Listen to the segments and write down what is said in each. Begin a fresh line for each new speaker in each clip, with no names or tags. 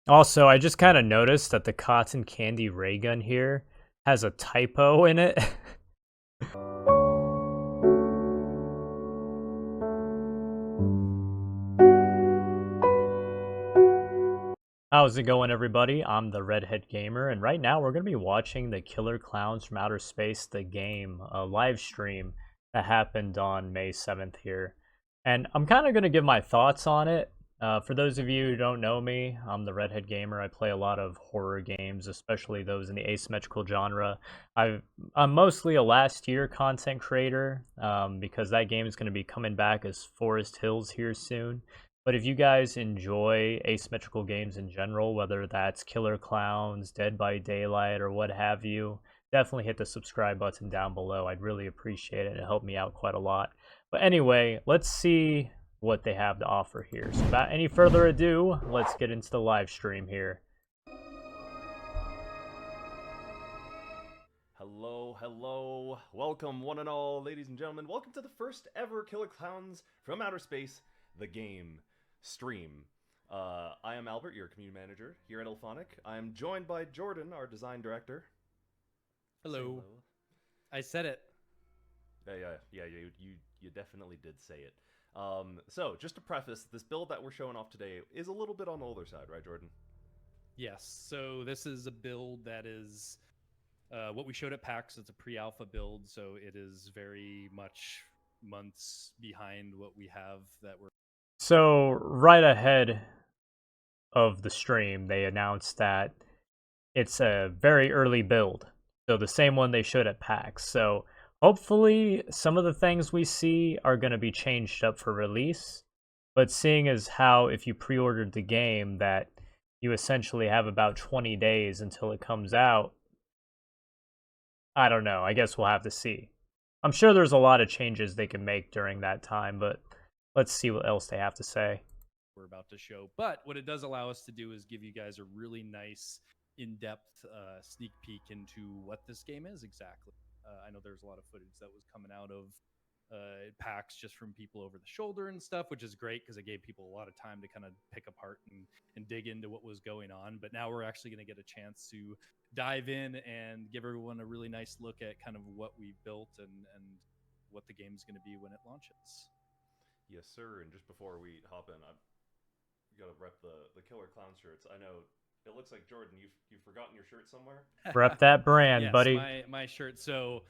Also, I just kind of noticed that the cotton candy ray gun here has a typo in it. How's it going, everybody? I'm the Redhead Gamer, and right now we're going to be watching the Killer Klowns from Outer Space, the game, a live stream that happened on May 7th here. And I'm kind of going to give my thoughts on it. For those of you who don't know me, I'm the Redhead Gamer. I play a lot of horror games, especially those in the asymmetrical genre. I'm mostly a last year content creator because that game is going to be coming back as Forest Hills here soon. But if you guys enjoy asymmetrical games in general, whether that's Killer Klowns, Dead by Daylight, or what have you, definitely hit the subscribe button down below. I'd really appreciate it. It helped me out quite a lot. But anyway, let's see what they have to offer here. So without any further ado, let's get into the live stream here.
Hello. Welcome, one and all, ladies and gentlemen. Welcome to the first ever Killer Klowns from Outer Space, the game stream. I am Albert, your community manager here at Elphonic. I am joined by Jordan, our design director.
Hello. I said it.
Yeah, you definitely did say it. So, just to preface, this build that we're showing off today is a little bit on the older side, right, Jordan?
Yes. So this is a build that is what we showed at PAX. It's a pre-alpha build, so it is very much months behind what we have that we're.
So right ahead of the stream, they announced that it's a very early build. So the same one they showed at PAX. So hopefully some of the things we see are going to be changed up for release. But seeing as how if you pre-ordered the game that you essentially have about 20 days until it comes out, I don't know. I guess we'll have to see. I'm sure there's a lot of changes they can make during that time, but let's see what else they have to say.
We're about to show. But what it does allow us to do is give you guys a really nice in-depth sneak peek into what this game is exactly. I know there's a lot of footage that was coming out of PAX just from people over the shoulder and stuff, which is great because it gave people a lot of time to kind of pick apart and dig into what was going on. But now we're actually going to get a chance to dive in and give everyone a really nice look at kind of what we built and what the game's going to be when it launches.
Yes, sir. And just before we hop in, I've got to rep the Killer Clown shirts. I know it looks like, Jordan, you've forgotten your shirt somewhere.
Rep that brand,
yes,
buddy.
My shirt. So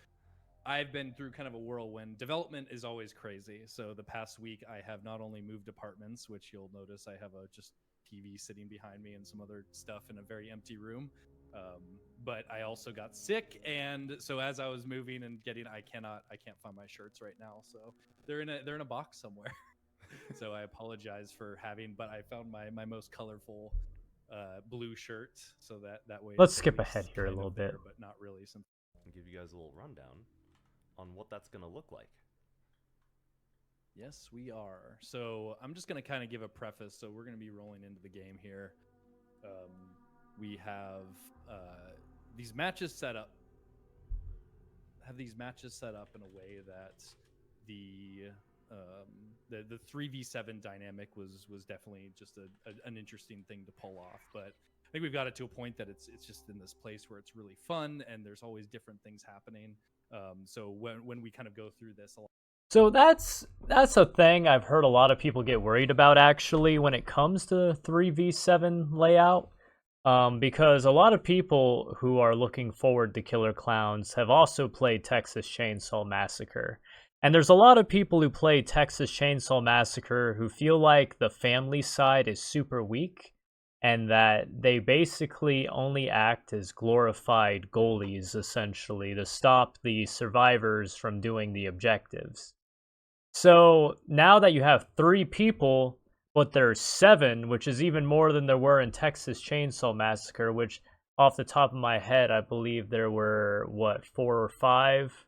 I've been through kind of a whirlwind. Development is always crazy. So the past week, I have not only moved apartments, which you'll notice I have a just TV sitting behind me and some other stuff in a very empty room. But I also got sick, and so as I was moving and I can't find my shirts right now. So they're in a box somewhere. So I apologize for but I found my most colorful blue shirt, so that way.
Let's skip ahead here a little bit,
but not really.
And give you guys a little rundown on what that's going to look like.
Yes, we are. So I'm just going to kind of give a preface. So we're going to be rolling into the game here. We have these matches set up. In a way that the 3v7 dynamic was definitely just an interesting thing to pull off. But I think we've got it to a point that it's just in this place where it's really fun and there's always different things happening. So when we kind of go through this a lot.
So that's a thing I've heard a lot of people get worried about, actually, when it comes to 3v7 layout. Because a lot of people who are looking forward to Killer Klowns have also played Texas Chainsaw Massacre. And there's a lot of people who play Texas Chainsaw Massacre who feel like the family side is super weak and that they basically only act as glorified goalies, essentially, to stop the survivors from doing the objectives. So now that you have 3 people, but there's 7, which is even more than there were in Texas Chainsaw Massacre, which off the top of my head, I believe there were, 4 or 5?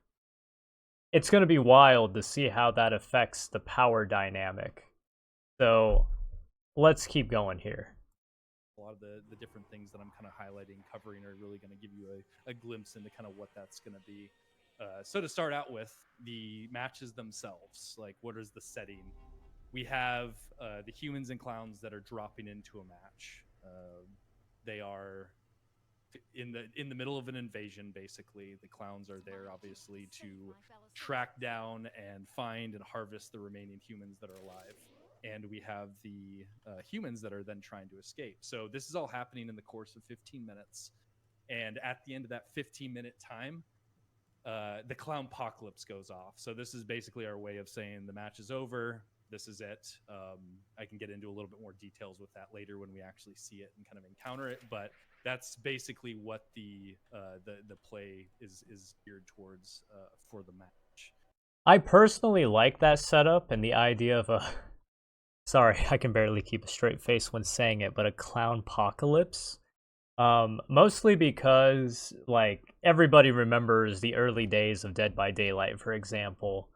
It's going to be wild to see how that affects the power dynamic. So let's keep going here.
A lot of the different things that I'm kind of highlighting, covering are really going to give you a glimpse into kind of what that's going to be. So to start out with, the matches themselves, like what is the setting? We have the humans and clowns that are dropping into a match. They are in the middle of an invasion. Basically, the clowns are there obviously to track down and find and harvest the remaining humans that are alive, and we have the humans that are then trying to escape. So this is all happening in the course of 15 minutes, and at the end of that 15-minute time, the clown apocalypse goes off. So this is basically our way of saying the match is over. This is it. I can get into a little bit more details with that later when we actually see it and kind of encounter it. But that's basically what the play is geared towards for the match.
I personally like that setup and the idea of a sorry, I can barely keep a straight face when saying it, but a clown apocalypse. Mostly because like everybody remembers the early days of Dead by Daylight, for example,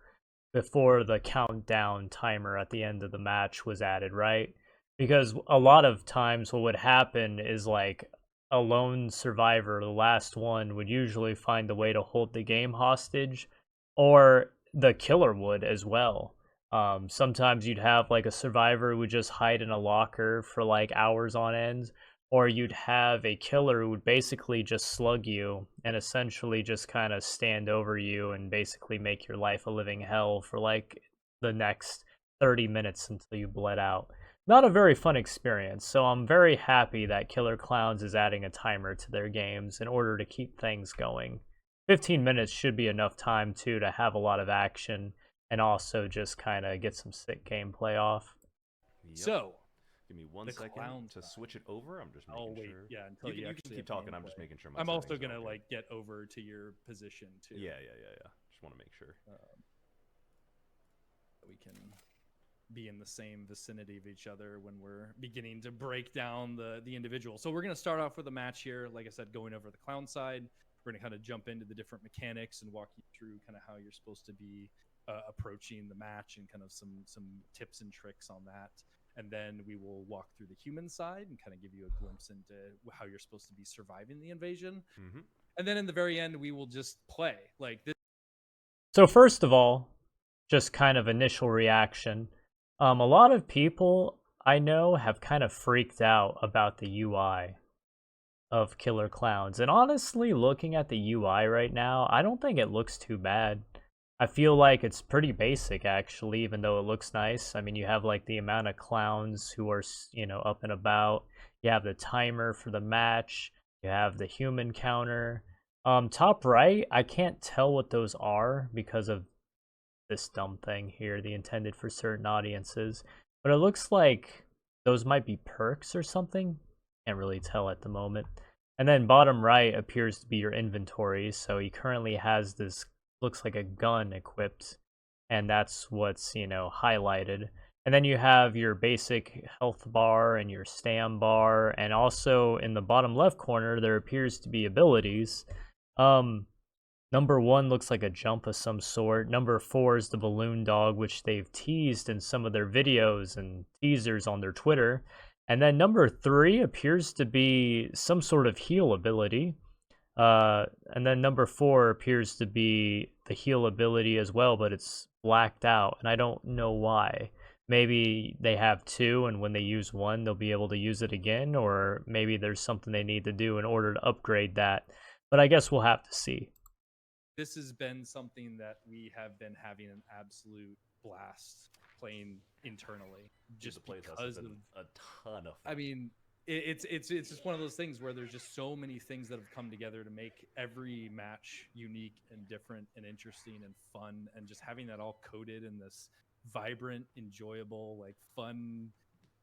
before the countdown timer at the end of the match was added, right? Because a lot of times what would happen is like a lone survivor, the last one, would usually find a way to hold the game hostage, or the killer would as well. Sometimes you'd have like a survivor who would just hide in a locker for like hours on end, or you'd have a killer who would basically just slug you and essentially just kind of stand over you and basically make your life a living hell for like the next 30 minutes until you bled out. Not a very fun experience, so I'm very happy that Killer Klowns is adding a timer to their games in order to keep things going. 15 minutes should be enough time too to have a lot of action and also just kind of get some sick gameplay off.
Yep.
So
give me one
the
second
clown
to
side.
switch it over. I'm just making
Oh wait,
sure.
yeah, until
You can
actually
keep
have
talking. I'm just
gameplay.
making sure my
I'm also
settings are
gonna
okay.
like get over to your position too.
Yeah. Just want to make sure.
We can be in the same vicinity of each other when we're beginning to break down the individual. So we're going to start off with a match here. Like I said, going over the clown side, we're going to kind of jump into the different mechanics and walk you through kind of how you're supposed to be approaching the match and kind of some tips and tricks on that. And then we will walk through the human side and kind of give you a glimpse into how you're supposed to be surviving the invasion.
Mm-hmm.
And then in the very end, we will just play like this.
So first of all, just kind of initial reaction. A lot of people I know have kind of freaked out about the UI of Killer Klowns. And honestly, looking at the UI right now, I don't think it looks too bad. I feel like it's pretty basic, actually, even though it looks nice. I mean, you have like the amount of clowns who are, up and about. You have the timer for the match. You have the human counter. Top right, I can't tell what those are because of this dumb thing here, the intended for certain audiences. But it looks like those might be perks or something. Can't really tell at the moment. And then bottom right appears to be your inventory. So he currently has this, looks like a gun equipped, and that's what's, highlighted. And then you have your basic health bar and your stam bar, and also in the bottom left corner there appears to be abilities. Number 1 looks like a jump of some sort. Number 4 is the balloon dog, which they've teased in some of their videos and teasers on their Twitter. And then number 3 appears to be some sort of heal ability. And then number 4 appears to be the heal ability as well, but it's blacked out, and I don't know why. Maybe they have 2, and when they use 1, they'll be able to use it again, or maybe there's something they need to do in order to upgrade that. But I guess we'll have to see.
This has been something that we have been having an absolute blast playing internally, just because of
a ton of fun.
I mean, it's just one of those things where there's just so many things that have come together to make every match unique and different and interesting and fun, and just having that all coded in this vibrant, enjoyable, like fun,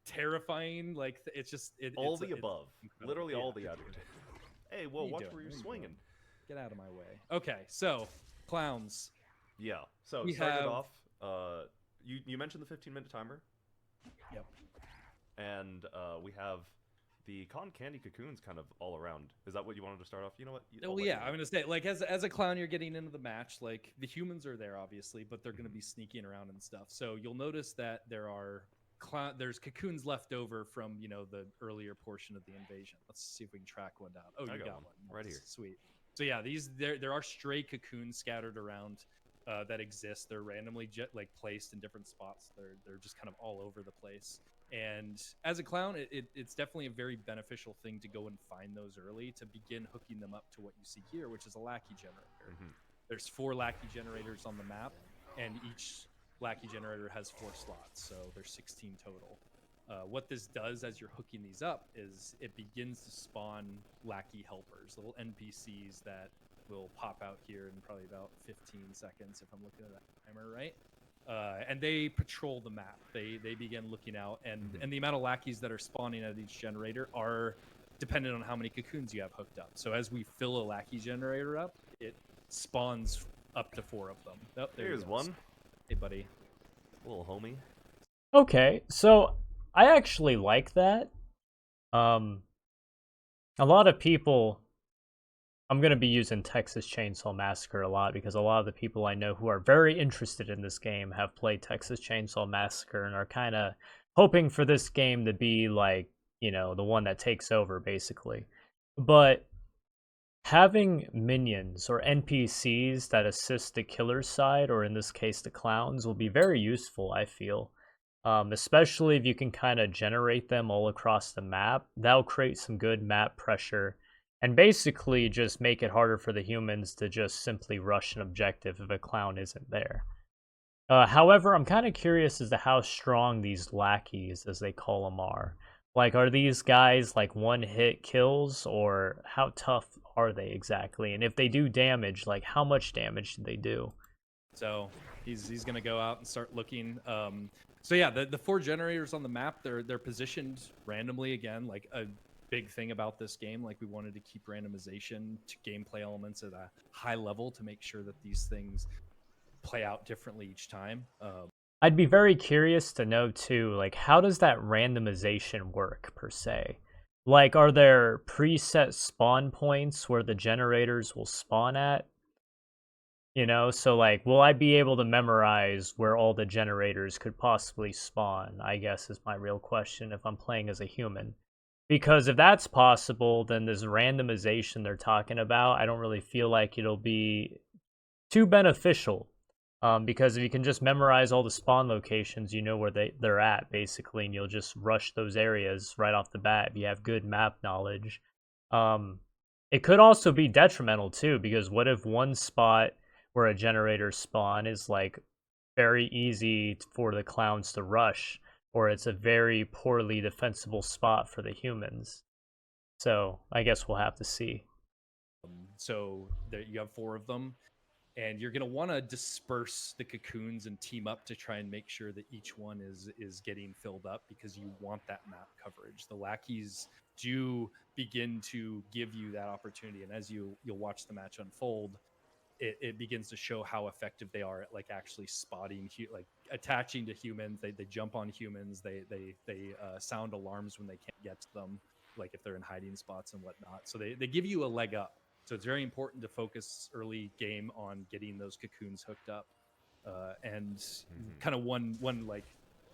terrifying, like it's just
all
it's
the above, literally all the other. Hey, whoa! Watch where you're swinging.
Get out of my way. Okay, so clowns.
Yeah. So
we
started
have...
off. You mentioned the 15-minute timer.
Yep.
And we have the cotton candy cocoons kind of all around. Is that what you wanted to start off? You know what?
Oh yeah, I'm gonna say, like, as a clown, you're getting into the match. Like, the humans are there obviously, but they're gonna be sneaking around and stuff. So you'll notice that there's cocoons left over from the earlier portion of the invasion. Let's see if we can track one down. Oh, you got one
right here.
Sweet. So yeah, there are stray cocoons scattered around that exist. They're randomly placed in different spots. They're just kind of all over the place. And as a clown, it's definitely a very beneficial thing to go and find those early to begin hooking them up to what you see here, which is a Lackey generator. There's 4 Lackey generators on the map, and each Lackey generator has 4 slots, so there's 16 total. What this does as you're hooking these up is it begins to spawn Lackey helpers, little NPCs that will pop out here in probably about 15 seconds if I'm looking at that timer right. And they patrol the map. They begin looking out, and the amount of Lackeys that are spawning at each generator are dependent on how many cocoons you have hooked up. So as we fill a Lackey generator up, it spawns up to 4 of them. Oh,
Here's one.
Hey, buddy.
Little homie.
Okay, so I actually like that. A lot of people, I'm going to be using Texas Chainsaw Massacre a lot because a lot of the people I know who are very interested in this game have played Texas Chainsaw Massacre and are kind of hoping for this game to be like, you know, the one that takes over basically. But having minions or NPCs that assist the killer's side, or in this case the clowns, will be very useful, I feel. Especially if you can kind of generate them all across the map. That'll create some good map pressure and basically just make it harder for the humans to just simply rush an objective if a clown isn't there. However, I'm kind of curious as to how strong these lackeys, as they call them, are. Like, are these guys like one-hit kills, or how tough are they exactly? And if they do damage, like how much damage do they do?
So he's gonna go out and start looking. So yeah, the 4 generators on the map, they're positioned randomly again, like a big thing about this game. Like, we wanted to keep randomization to gameplay elements at a high level to make sure that these things play out differently each time.
I'd be very curious to know too, like, how does that randomization work per se? Like, are there preset spawn points where the generators will spawn at? You know, so like, will I be able to memorize where all the generators could possibly spawn, I guess is my real question if I'm playing as a human. Because if that's possible, then this randomization they're talking about, I don't really feel like it'll be too beneficial. Because if you can just memorize all the spawn locations, you know where they're at, basically, and you'll just rush those areas right off the bat if you have good map knowledge. It could also be detrimental, too, because what if one spot where a generator spawn is, like, very easy for the clowns to rush, or it's a very poorly defensible spot for the humans? So, I guess we'll have to see.
So there you have 4 of them. And you're going to want to disperse the cocoons and team up to try and make sure that each one is getting filled up, because you want that map coverage. The lackeys do begin to give you that opportunity, and as you'll watch the match unfold, it begins to show how effective they are at, like, actually spotting, like attaching to humans. They jump on humans. They sound alarms when they can't get to them, like if they're in hiding spots and whatnot. So they give you a leg up. So it's very important to focus early game on getting those cocoons hooked up. And kind of one like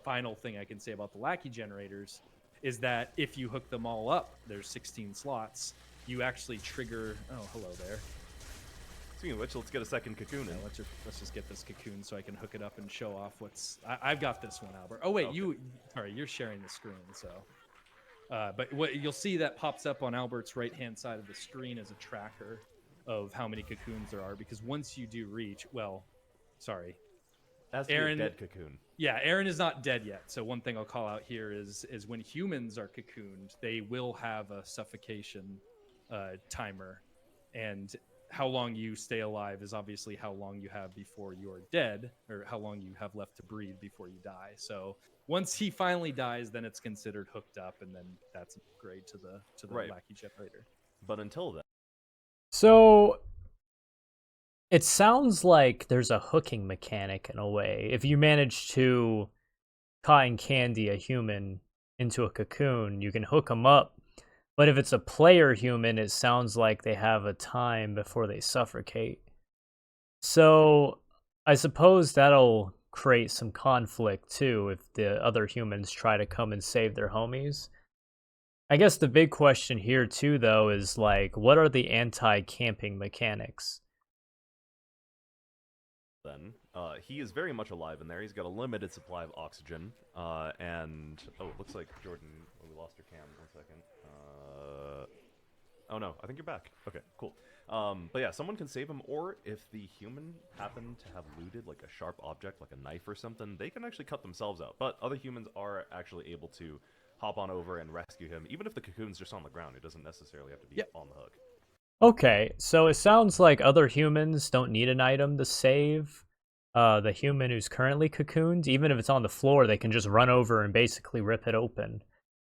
final thing I can say about the Lackey generators is that if you hook them all up, there's 16 slots, you actually trigger. Oh, hello there.
Speaking of which, let's get a second cocoon in.
Yeah, let's just get this cocoon so I can hook it up and show off what's. I've got this one, Albert. Oh wait, okay. You're sharing the screen, so. But what you'll see that pops up on Albert's right-hand side of the screen is a tracker of how many cocoons there are, because once you do reach, well, sorry.
That's Aaron, a dead cocoon.
Yeah, Aaron is not dead yet. So one thing I'll call out here is when humans are cocooned, they will have a suffocation timer. And how long you stay alive is obviously how long you have before you're dead, or how long you have left to breathe before you die. So once he finally dies, then it's considered hooked up, and then that's an upgrade to the
right.
Lackey generator.
But until then.
So it sounds like there's a hooking mechanic in a way. If you manage to cotton candy a human into a cocoon, you can hook them up. But if it's a player human, it sounds like they have a time before they suffocate. So I suppose that'll create some conflict too if the other humans try to come and save their homies. I guess the big question here too, though, is like, what are the anti-camping mechanics?
Then He is very much alive in there. He's got a limited supply of oxygen. And oh, it looks like Jordan. Oh, we lost your cam. 1 second. Oh no, I think you're back. Okay, cool. But yeah, someone can save him, or if the human happened to have looted like a sharp object, like a knife or something, they can actually cut themselves out. But other humans are actually able to hop on over and rescue him, even if the cocoon's just on the ground. It doesn't necessarily have to be on the hook.
Okay, so it sounds like other humans don't need an item to save the human who's currently cocooned. Even if it's on the floor, they can just run over and basically rip it open.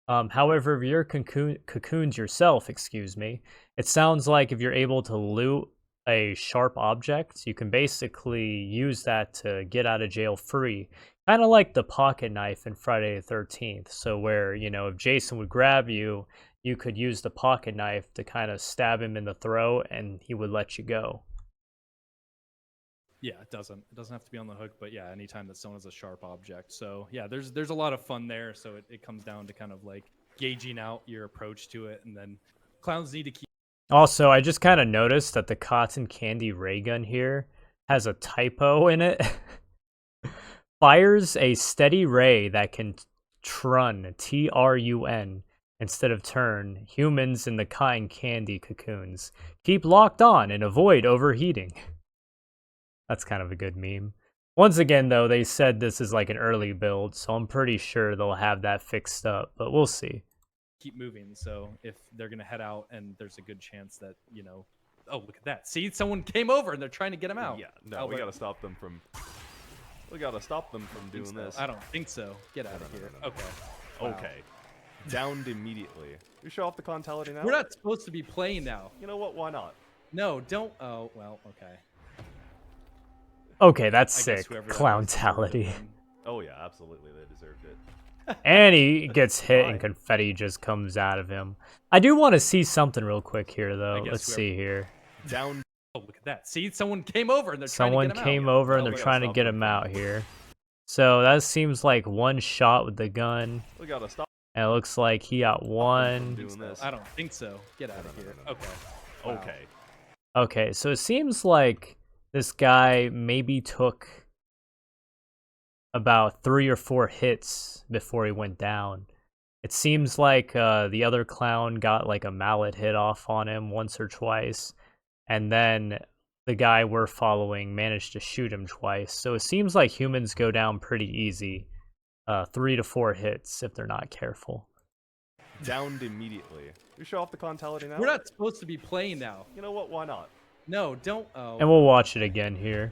However, if you're cocooned yourself, excuse me, it sounds like if you're able to loot a sharp object, you can basically use that to get out of jail free. Kind of like the pocket knife in Friday the 13th. So where, you know, if Jason would grab you, you could use the pocket knife to kind of stab him in the throat and he would let you go.
Yeah, it doesn't have to be on the hook, but yeah, anytime that someone has a sharp object. So yeah, there's a lot of fun there. So it comes down to kind of like gauging out your approach to it, and then clowns need to keep.
Also, I just kind of noticed that the cotton candy ray gun here has a typo in it. Fires a steady ray that can trun, Trun, instead of turn, humans in the cotton candy cocoons. Keep locked on and avoid overheating. That's kind of a good meme. Once again, though, they said this is like an early build, so I'm pretty sure they'll have that fixed up, but we'll see.
Keep moving. So if they're gonna head out, and there's a good chance that, you know, oh, look at that. See, someone came over and they're trying to get him out.
Yeah, no, we gotta stop them from. We gotta stop them from doing this.
I don't think so. Get out of here. Okay. Wow.
Okay. Downed immediately. You show off the contality now?
We're not supposed to be playing now.
You know what? Why not?
No, don't. Oh, well, okay.
Okay, that's sick. Clowntality.
Oh yeah, absolutely. They deserved it.
And he gets hit and confetti just comes out of him. I do want to see something real quick here, though. Let's see here.
Down.
Oh, look at that. See, someone came over and they're
trying to get him out. Someone came over and they're trying to get him out here. So that seems like one shot with the gun.
We gotta stop.
And it looks like he got one.
I don't think so. Get out of here. Okay.
Wow. Okay.
Okay, so it seems like this guy maybe took about 3 or 4 hits before he went down. It seems like the other clown got like a mallet hit off on him once or twice, and then the guy we're following managed to shoot him twice. So it seems like humans go down pretty easy, 3 to 4 hits if they're not careful.
Downed immediately. You show off the contality now?
We're not supposed to be playing now.
You know what? Why not?
No, don't. Oh.
And we'll watch it again here.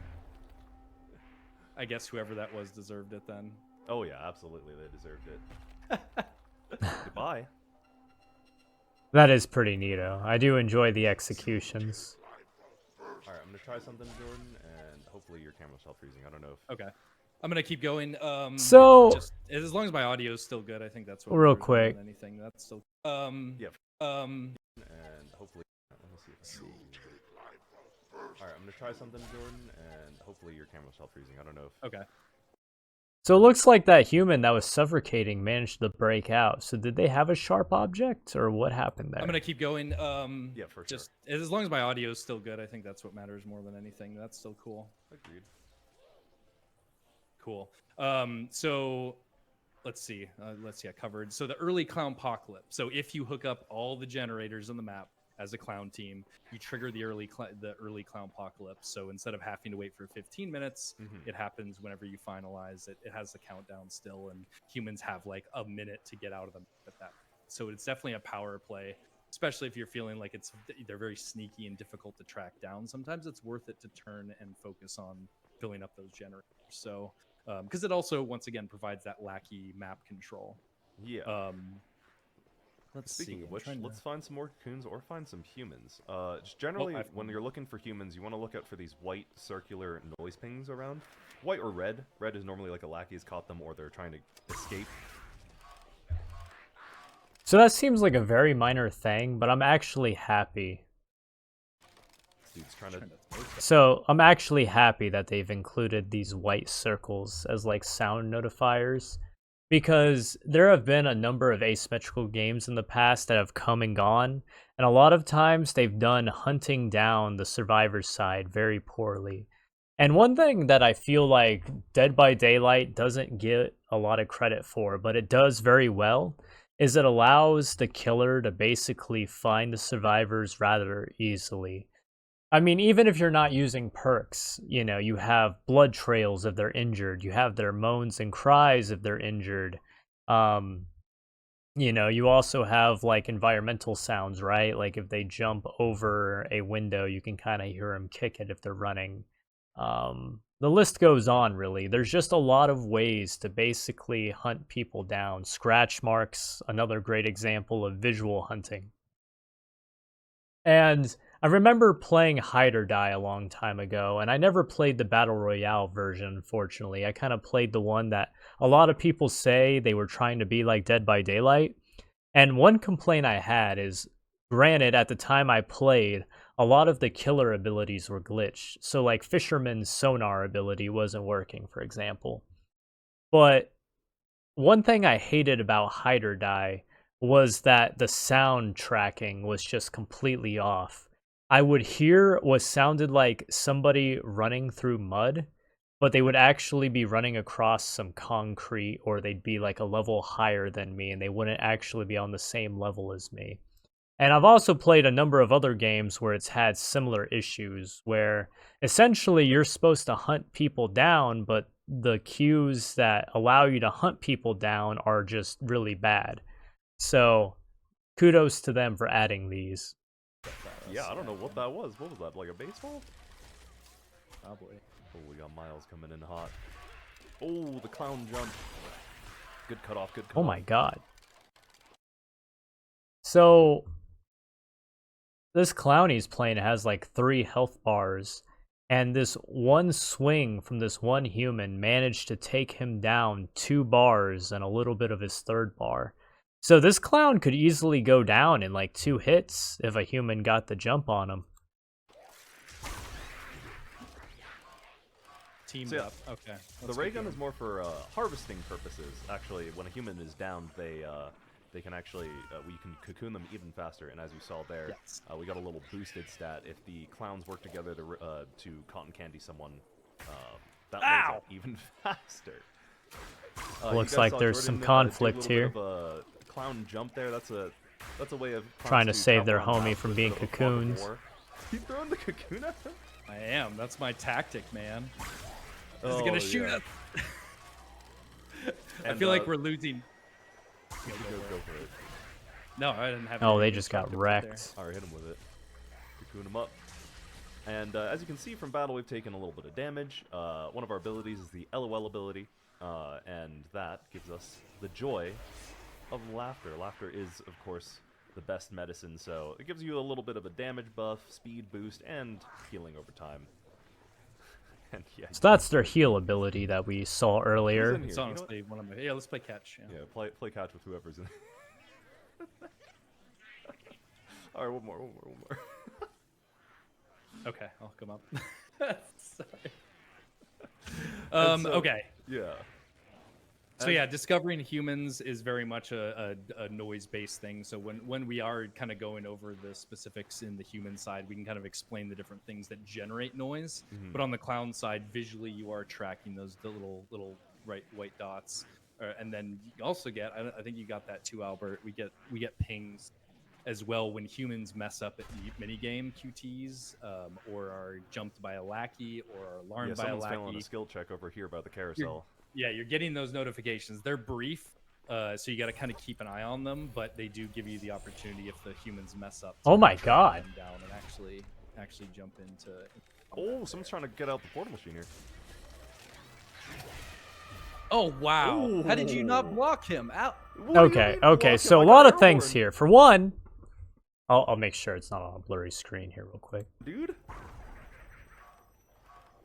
I guess whoever that was deserved it then.
Oh yeah, absolutely. They deserved it. Goodbye.
That is pretty neato. I do enjoy the executions.
Alright, I'm gonna try something, Jordan, and hopefully your camera's still freezing. I don't know if...
Okay. I'm gonna keep going.
So
just, as long as my audio is still good, I think that's what.
Real quick.
Anything that's still.
Yeah.
And
hopefully, let me see if I can... Alright, I'm gonna try something, Jordan, and hopefully your camera's still freezing. I don't know if...
Okay.
So it looks like that human that was suffocating managed to break out. So did they have a sharp object, or what happened there?
I'm gonna keep going.
Yeah, for sure.
Just as long as my audio is still good, I think that's what matters more than anything. That's still cool.
Agreed.
Cool. So let's see. I covered. So the early clown apocalypse. So if you hook up all the generators on the map as a clown team, you trigger the early clown apocalypse. So instead of having to wait for 15 minutes, it happens whenever you finalize it. It has the countdown still, and humans have like a minute to get out of them at that. So it's definitely a power play, especially if you're feeling like they're very sneaky and difficult to track down. Sometimes it's worth it to turn and focus on filling up those generators. So because it also, once again, provides that Lackey map control.
Yeah.
Speaking
of which, let's find some more cocoons or find some humans. Just generally, when you're looking for humans, you want to look out for these white circular noise pings around. White or red. Red is normally like a Lackey's caught them or they're trying to escape.
So that seems like a very minor thing, but I'm actually happy.
Dude's trying to...
So I'm actually happy that they've included these white circles as like sound notifiers, because there have been a number of asymmetrical games in the past that have come and gone, and a lot of times they've done hunting down the survivor side very poorly. And one thing that I feel like Dead by Daylight doesn't get a lot of credit for, but it does very well, is it allows the killer to basically find the survivors rather easily. I mean, even if you're not using perks, you know, you have blood trails if they're injured, you have their moans and cries if they're injured. Um, you know, you also have like environmental sounds, right? Like if they jump over a window, you can kind of hear them kick it if they're running. The list goes on, really. There's just a lot of ways to basically hunt people down. Scratch marks, another great example of visual hunting. And I remember playing Hide or Die a long time ago, and I never played the Battle Royale version, unfortunately. I kind of played the one that a lot of people say they were trying to be like Dead by Daylight. And one complaint I had is, granted, at the time I played, a lot of the killer abilities were glitched. So, like, Fisherman's sonar ability wasn't working, for example. But one thing I hated about Hide or Die was that the sound tracking was just completely off. I would hear what sounded like somebody running through mud, but they would actually be running across some concrete, or they'd be like a level higher than me, and they wouldn't actually be on the same level as me. And I've also played a number of other games where it's had similar issues, where essentially you're supposed to hunt people down, but the cues that allow you to hunt people down are just really bad. So kudos to them for adding these.
Yeah, I don't know what that was. What was that? Like a baseball?
Probably.
Oh, we got Miles coming in hot. Oh, the clown jump. Good cutoff, good cutoff.
Oh my god. So this clown he's playing has like 3 health bars, and this one swing from this one human managed to take him down 2 bars and a little bit of his 3rd bar. So this clown could easily go down in like 2 hits if a human got the jump on him.
Teamed
So, yeah,
up. Okay.
The ray gun is more for harvesting purposes. Actually, when a human is down, they can actually we can cocoon them even faster. And as you saw there,
Yes.
we got a little boosted stat. If the clowns work together to cotton candy someone, that lays out even faster.
Looks
you guys
like
saw
there's
Jordan,
some
do a
conflict
little
here.
bit of a clown jump there. That's a way of clowns
Trying to save their
travel around
homie
town
from
for a
being
bit of a fog of
cocooned.
war. You throwing the cocoon at him?
I am. That's my tactic, man. This is
Oh,
gonna shoot
yeah.
us. I
And,
feel like we're losing.
Go for it.
No, I didn't have.
Oh,
anything
they just got
constructive right there.
wrecked.
Alright, hit him with it. Cocoon him up. And as you can see from battle, we've taken a little bit of damage. One of our abilities is the LOL ability, and that gives us the joy of laughter. Laughter is, of course, the best medicine, so it gives you a little bit of a damage buff, speed boost, and healing over time. And yeah,
So that's their heal ability that we saw earlier.
in here?
It's
You know
honestly one of my. Yeah, let's play catch. Yeah.
yeah, play catch with whoever's in. Alright, one more.
Okay, I'll come up. Sorry.
And so-
Okay.
Yeah.
So yeah, discovering humans is very much a noise-based thing. So when we are kind of going over the specifics in the human side, we can kind of explain the different things that generate noise.
Mhm.
But on the clown side, visually, you are tracking the little white dots, and then you also get. I think you got that too, Albert. We get pings as well when humans mess up at the minigame QTs, or are jumped by a lackey, or are alarmed by a
someone's
lackey.
failing a skill check over here by the carousel.
Yeah, you're getting those notifications. They're brief, so you got to kind of keep an eye on them, but they do give you the opportunity if the humans mess up. To
Oh my
track
god.
them down and actually jump into.
Oh, someone's trying to get out the portal machine here.
Oh wow! How did you not
Ooh.
block him? Out.
Okay, so a lot of things here. For one, I'll make sure it's not on a blurry screen here real quick.
Dude?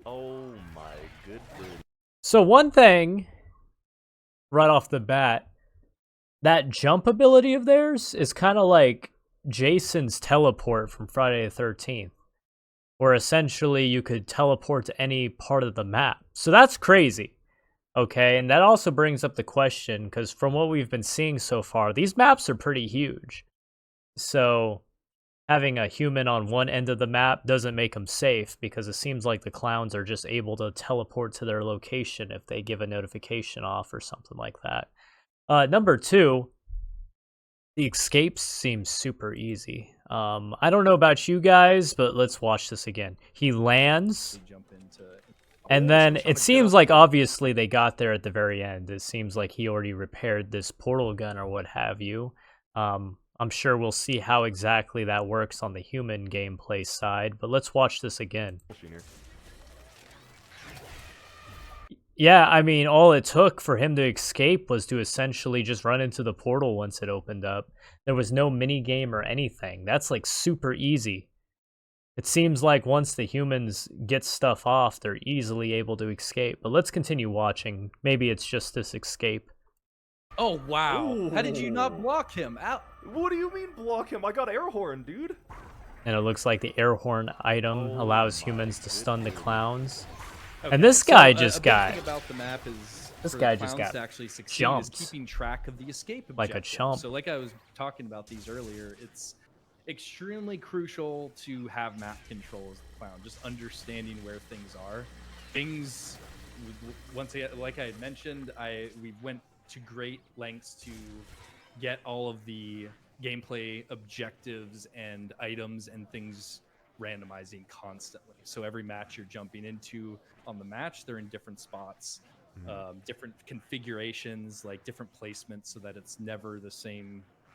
Oh my goodness.
So one thing, right off the bat, that jump ability of theirs is kind of like Jason's teleport from Friday the 13th, where essentially you could teleport to any part of the map. So that's crazy. Okay, and that also brings up the question, because from what we've been seeing so far, these maps are pretty huge. So having a human on one end of the map doesn't make them safe, because it seems like the clowns are just able to teleport to their location if they give a notification off or something like that. Number two, the escapes seem super easy. I don't know about you guys, but let's watch this again. He lands,
Jump into
and then it seems like obviously they got there at the very end. It seems like he already repaired this portal gun or what have you. I'm sure we'll see how exactly that works on the human gameplay side, but let's watch this again. Yeah, I mean, all it took for him to escape was to essentially just run into the portal once it opened up. There was no mini game or anything. That's like super easy. It seems like once the humans get stuff off, they're easily able to escape. But let's continue watching. Maybe it's just this escape.
Oh, wow. How did you not
Ooh.
block him? Ow.
What do you mean block him? I got air horn, dude.
And it looks like the air horn item
Oh
allows
my
humans to stun the
goodness.
clowns.
Okay,
And this
so,
guy
a
just
big
got...
thing about the map is
This
for
guy
the
just
clowns
got
to actually succeed
jumped.
is keeping track of the escape
Like a
objective.
chump.
So like I was talking about these earlier, it's extremely crucial to have map control as the clown, just understanding where things are. Things, once again, like I had mentioned, we went to great lengths to get all of the gameplay objectives and items and things randomizing constantly. So every match you're jumping into on the match, they're in different spots, different configurations, like different placements, so that it's never the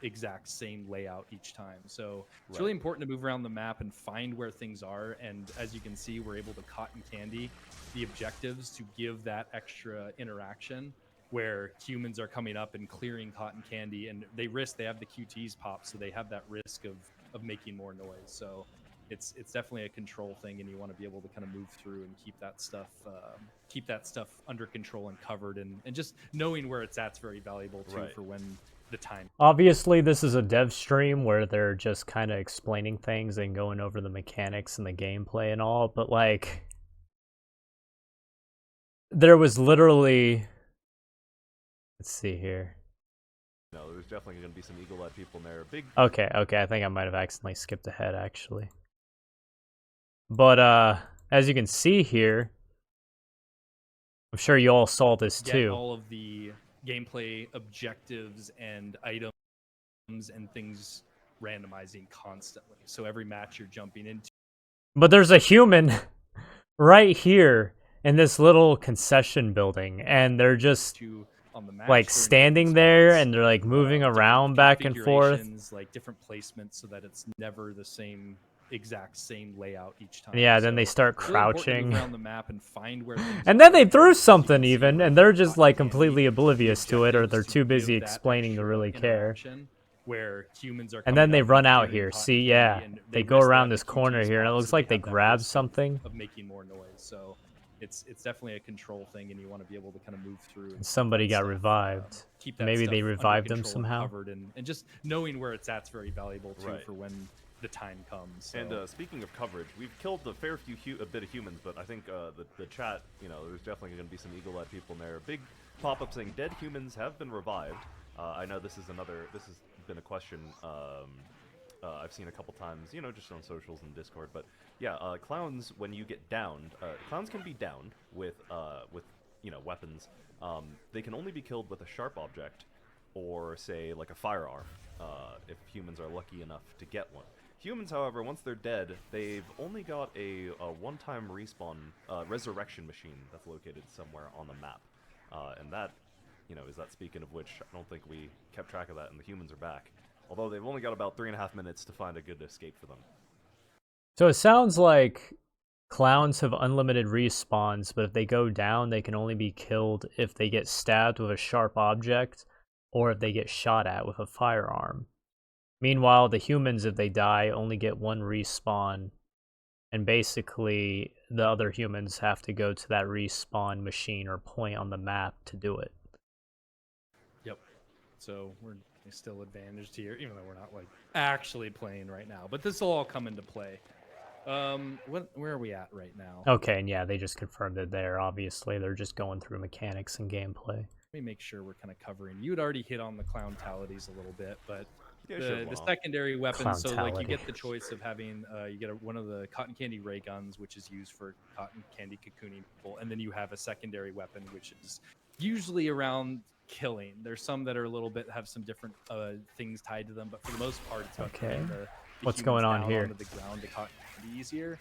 exact same layout each time. So it's really important to move around the map and find where things are. And as you can see, we're able to cotton candy the objectives to give that extra interaction where humans are coming up and clearing cotton candy, and they have the QTs pop, so they have that risk of making more noise. So it's definitely a control thing, and you want to be able to kind of move through and keep that stuff under control and covered, and just knowing where it's at's very valuable too for when the time.
Obviously, this is a dev stream where they're just kind of explaining things and going over the mechanics and the gameplay and all, but like, there was literally... Let's see here.
No, there's definitely going to be some eagle-eyed people in there. Big.
Okay, I think I might have accidentally skipped ahead, actually. But, as you can see here, I'm sure you all saw this
Get
too.
all of the gameplay objectives and items and things randomizing constantly. So every match you're jumping into.
But there's a human right here in this little concession building, and they're just...
on the match,
like standing there, and they're like moving around back and forth,
like different placements, so that it's never the exact same layout each time.
Yeah, then they start crouching
around the map and find where
and then they threw something even, and they're just like completely oblivious to it, or they're too busy explaining to really care.
Where humans are,
and then they run out here. See, yeah, they go around this corner here, and it looks like they grab something
of making more noise. So it's definitely a control thing, and you want to be able to kind of move through.
And somebody got revived. Maybe they revived them somehow.
And just knowing where it's at's very valuable too for when the time comes. So.
And speaking of coverage, we've killed a fair few a bit of humans, but I think the chat, there's definitely going to be some eagle-eyed people in there. Big pop-up saying dead humans have been revived. I know this has been a question I've seen a couple times, just on socials and Discord. But yeah, clowns, when you get downed, clowns can be downed with weapons. They can only be killed with a sharp object, or say like a firearm, if humans are lucky enough to get one. Humans, however, once they're dead, they've only got a one-time respawn resurrection machine that's located somewhere on the map, and that, is that, speaking of which, I don't think we kept track of that, and the humans are back. Although they've only got about 3.5 minutes to find a good escape for them.
So it sounds like clowns have unlimited respawns, but if they go down, they can only be killed if they get stabbed with a sharp object, or if they get shot at with a firearm. Meanwhile, the humans, if they die, only get one respawn, and basically the other humans have to go to that respawn machine or point on the map to do it.
Yep. So we're still advantaged here, even though we're not like actually playing right now. But this will all come into play. Where are we at right now?
Okay, and yeah, they just confirmed it there. Obviously, they're just going through mechanics and gameplay.
Let me make sure we're kind of covering. You had already hit on the clown-talities a little bit, but
Yeah, sure,
the
wow.
secondary weapon. So like you
Clowntality.
get the choice of having you get one of the cotton candy ray guns, which is used for cotton candy cocooning people, and then you have a secondary weapon, which is usually around killing. There's some that are a little bit have some different things tied to them, but for the most part, it's about
Okay.
getting the
What's
humans
going on
down
here?
onto the ground to cotton candy easier,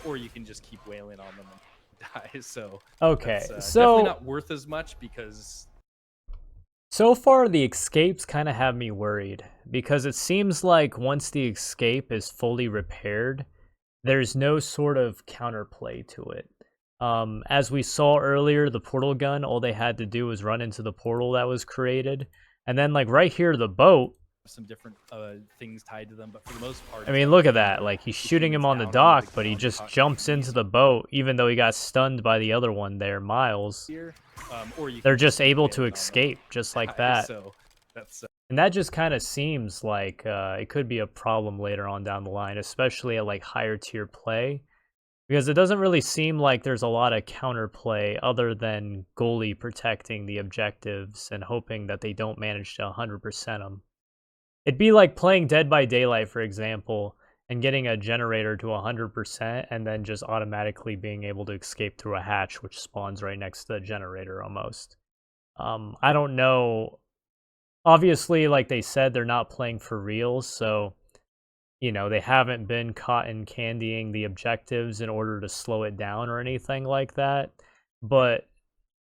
or you can just keep wailing on them and die. So
Okay,
that's,
so
definitely not worth as much because
so far the escapes kind of have me worried because it seems like once the escape is fully repaired, there's no sort of counterplay to it. As we saw earlier, the portal gun, all they had to do was run into the portal that was created, and then like right here, the boat.
some different things tied to them, but for the most part,
I
it's
mean,
about
look at
getting
that.
the
Like, he's shooting him
humans
on the
down
dock,
onto
but he
ground to
just
cotton
jumps
candy
into the boat, even though he got stunned by the other one there, Miles.
easier, or you
They're
can
just
keep
able to
wailing on them
escape just
and
like
die.
that.
So that's
And that just kind of seems like it could be a problem later on down the line, especially at like higher tier play. Because it doesn't really seem like there's a lot of counterplay other than goalie protecting the objectives and hoping that they don't manage to 100% them. It'd be like playing Dead by Daylight, for example, and getting a generator to 100% and then just automatically being able to escape through a hatch which spawns right next to the generator almost. I don't know. Obviously, like they said, they're not playing for real, so they haven't been cotton candying the objectives in order to slow it down or anything like that. But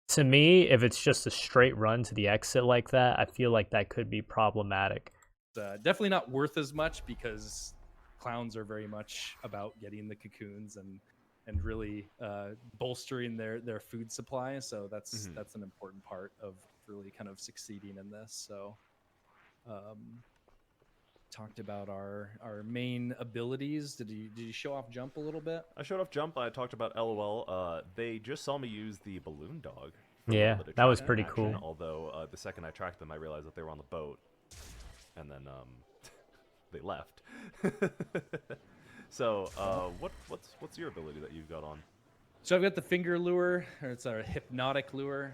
to me, if it's just a straight run to the exit like that, I feel like that could be problematic.
definitely not worth as much because clowns are very much about getting the cocoons and really bolstering their food supply. So that's an important part of really kind of succeeding in this. So talked about our main abilities. Did you show off jump a little bit?
I showed off jump. I talked about LOL. They just saw me use the balloon dog. For a
Yeah,
little bit of
that was
tracking
pretty
action,
cool.
Although the second I tracked them, I realized that they were on the boat, and then they left. So what's your ability that you've got on?
So I've got the finger lure, or it's our hypnotic lure.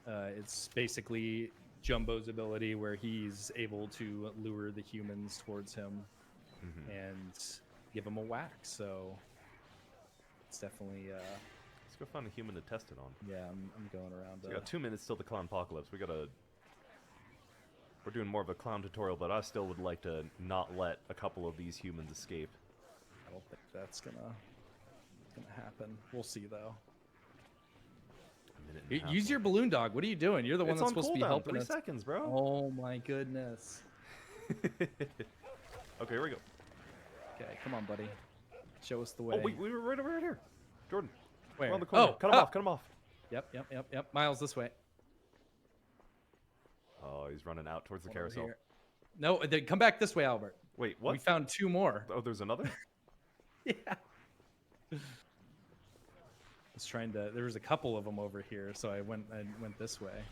It's basically Jumbo's ability where he's able to lure the humans towards him and give them a whack. So it's definitely
Let's go find a human to test it on.
yeah. I'm going around.
So we got 2 minutes till the clown apocalypse. We're doing more of a clown tutorial, but I still would like to not let a couple of these humans escape.
I don't think that's gonna happen. We'll see though.
A minute and a half
Use your balloon dog. What are you doing? You're the one
It's
that's
on
supposed to be
cooldown,
helping
3
us.
seconds, bro.
Oh my goodness.
Okay, here we go.
Okay, come on, buddy. Show us the way.
Oh, we were right over here. Jordan,
Where?
around the corner.
Oh,
cut him off, cut him off.
Yep. Miles, this way.
Oh, he's running out towards the
Over
carousel.
here. No, come back this way, Albert.
Wait, what?
We found 2 more.
Oh, there's another?
Yeah. I was trying to. There was a couple of them over here, so I went this way.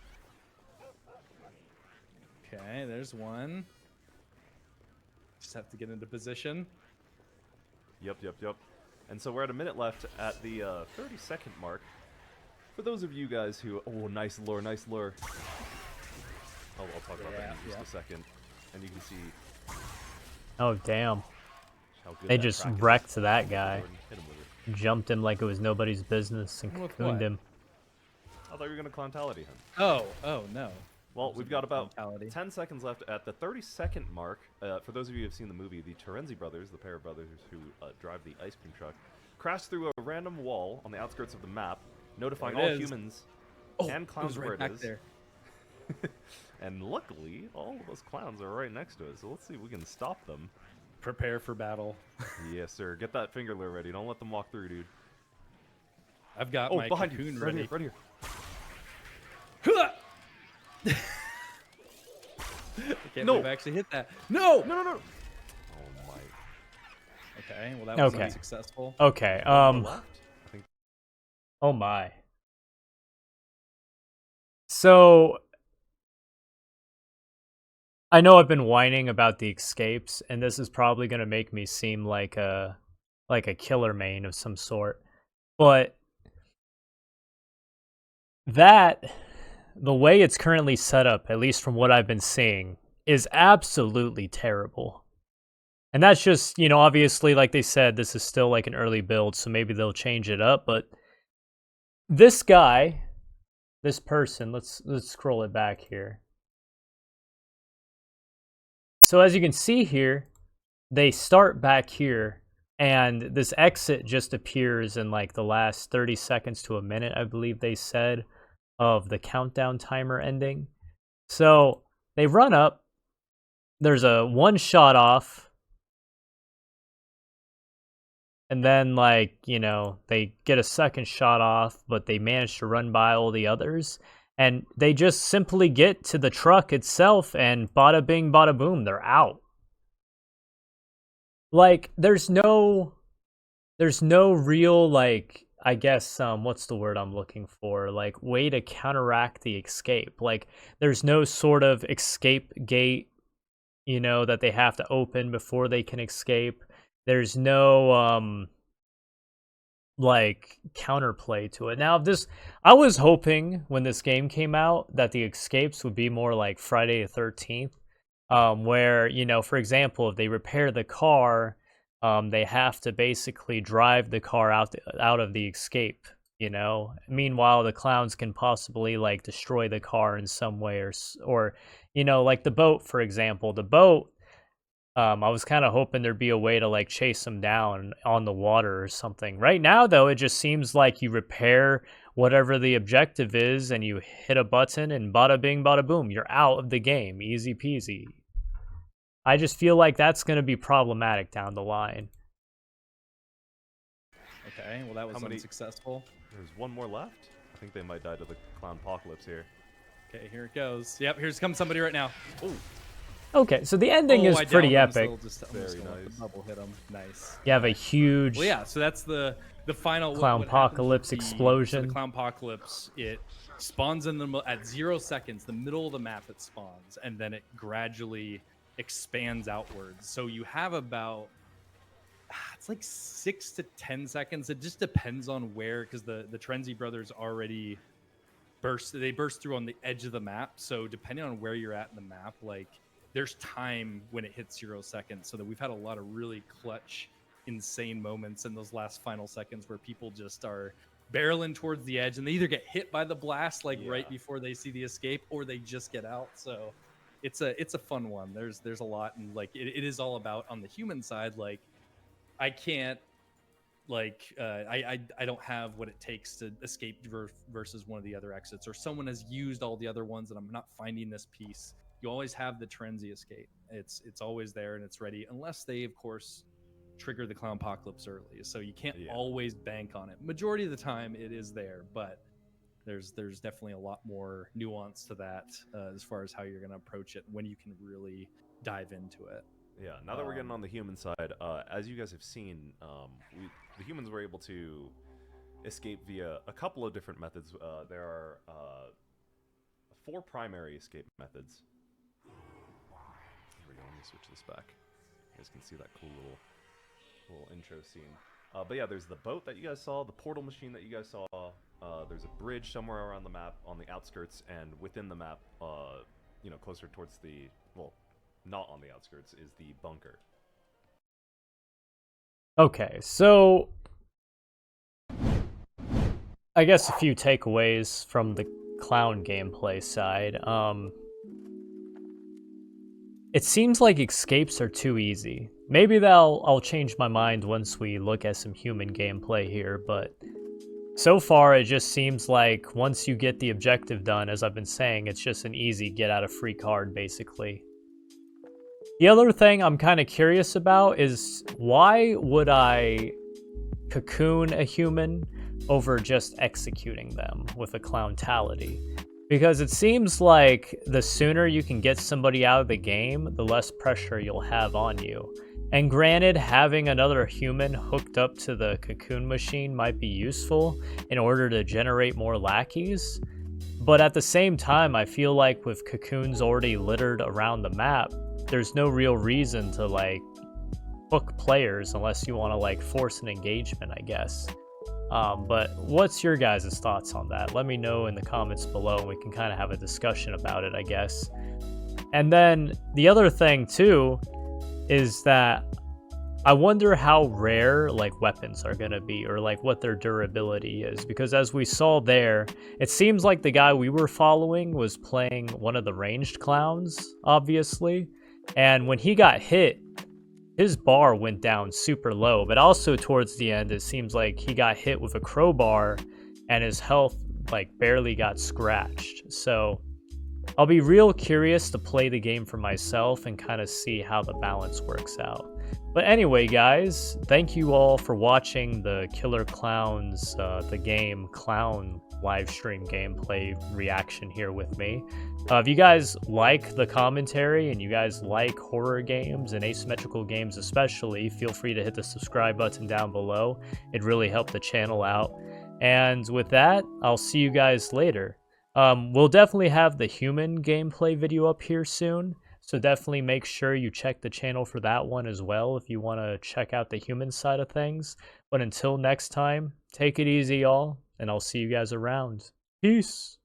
Okay, there's one. Just have to get into position.
Yep. And so we're at a minute left at the 30-second mark. For those of you guys who... Oh, nice lure. I'll talk about that in just a second. And you can see
Oh, damn.
how good
They
that
just
track is.
wrecked that guy.
Jordan, hit him with it.
Jumped him like it was nobody's business and
With
cocooned
what?
him.
I thought you were going to clowntality him.
Oh no.
Well, we've got about
mentality.
10 seconds left at the 30-second mark. For those of you who have seen the movie, the Terenzi brothers, the pair of brothers who drive the ice cream truck, crash through a random wall on the outskirts of the map, notifying
There it
all
is.
humans
Oh,
and
it
clowns
was
where
right
it
back
is.
there.
And luckily, all of those clowns are right next to it, so let's see if we can stop them.
Prepare for battle.
Yes, sir. Get that finger lure ready. Don't let them walk through, dude.
I've got
Oh,
my
behind
cocoon
you. Right
ready.
here.
I can't
No.
believe I actually hit that. No!
No. Oh, my.
Okay, well that was
Okay.
unsuccessful.
Okay,
On the left? I think
oh my. So I know I've been whining about the escapes, and this is probably going to make me seem like a killer main of some sort. But the way it's currently set up, at least from what I've been seeing, is absolutely terrible. And that's just, obviously, like they said, this is still like an early build, so maybe they'll change it up. But this guy, this person, let's scroll it back here. So as you can see here, they start back here, and this exit just appears in like the last 30 seconds to a minute, I believe they said, of the countdown timer ending. So they run up, there's a one shot off, and then they get a second shot off, but they manage to run by all the others, and they just simply get to the truck itself, and bada bing, bada boom, they're out. Like, there's no real, I guess, what's the word I'm looking for? Like, way to counteract the escape. Like, there's no sort of escape gate, that they have to open before they can escape. There's no, counterplay to it. Now, I was hoping when this game came out that the escapes would be more like Friday the 13th. Where, for example, if they repair the car, they have to basically drive the car out of the escape, Meanwhile, the clowns can possibly, destroy the car in some way, or like the boat, for example. The boat, I was kind of hoping there'd be a way to, chase them down on the water or something. Right now, though, it just seems like you repair whatever the objective is, and you hit a button, and bada bing, bada boom, you're out of the game. Easy peasy. I just feel like that's going to be problematic down the line.
Okay, well, that was unsuccessful.
There's one more left. I think they might die to the clown apocalypse here.
Okay, here it goes. Yep, here's comes somebody right now. Ooh.
Okay, so the ending is pretty epic.
Very nice.
Bubble hit him. Nice.
You have a huge.
Well, yeah. So that's the final
clown apocalypse explosion.
So the clown apocalypse, it spawns at 0 seconds, the middle of the map. It spawns, and then it gradually expands outwards. So you have about it's like 6 to 10 seconds. It just depends on where, because the Trenzy brothers already burst through on the edge of the map. So depending on where you're at in the map, there's time when it hits 0 seconds. So that we've had a lot of really clutch, insane moments in those last final seconds where people just are barreling towards the edge, and they either get hit by the blast right before they see the escape, or they just get out. So it's a fun one. There's a lot, and it is all about, on the human side, I can't I don't have what it takes to escape versus one of the other exits, or someone has used all the other ones and I'm not finding this piece. You always have the Trenzy escape. It's always there and it's ready, unless they, of course, trigger the clown apocalypse early. So you can't always bank on it. Majority of the time it is there, but there's definitely a lot more nuance to that as far as how you're going to approach it, when you can really dive into it.
Yeah, now that we're getting on the human side, as you guys have seen, the humans were able to escape via a couple of different methods. There are 4 primary escape methods. Here we go, let me switch this back. You guys can see that cool little intro scene. But yeah, there's the boat that you guys saw, the portal machine that you guys saw. There's a bridge somewhere around the map on the outskirts, and within the map, closer towards the, well, not on the outskirts, is the bunker.
Okay, so I guess a few takeaways from the clown gameplay side. It seems like escapes are too easy. Maybe I'll change my mind once we look at some human gameplay here, but so far it just seems like once you get the objective done, as I've been saying, it's just an easy get out of free card, basically. The other thing I'm kind of curious about is, why would I cocoon a human over just executing them with a clowntality? Because it seems like the sooner you can get somebody out of the game, the less pressure you'll have on you. And granted, having another human hooked up to the cocoon machine might be useful in order to generate more lackeys. But at the same time, I feel like with cocoons already littered around the map, there's no real reason to hook players unless you want to force an engagement, I guess. But what's your guys' thoughts on that? Let me know in the comments below, and we can kind of have a discussion about it, I guess. And then the other thing too is that I wonder how rare like weapons are gonna be, or like what their durability is, because as we saw there, it seems like the guy we were following was playing one of the ranged clowns, obviously, and when he got hit, his bar went down super low, but also towards the end, it seems like he got hit with a crowbar and his health like barely got scratched. So I'll be real curious to play the game for myself and kind of see how the balance works out. But anyway, guys, thank you all for watching the Killer Klowns, the game Klown live stream gameplay reaction here with me. If you guys like the commentary and you guys like horror games and asymmetrical games especially, feel free to hit the subscribe button down below. It really helped the channel out. And with that, I'll see you guys later. We'll definitely have the human gameplay video up here soon, so definitely make sure you check the channel for that one as well if you want to check out the human side of things. But until next time, take it easy, y'all, and I'll see you guys around. Peace!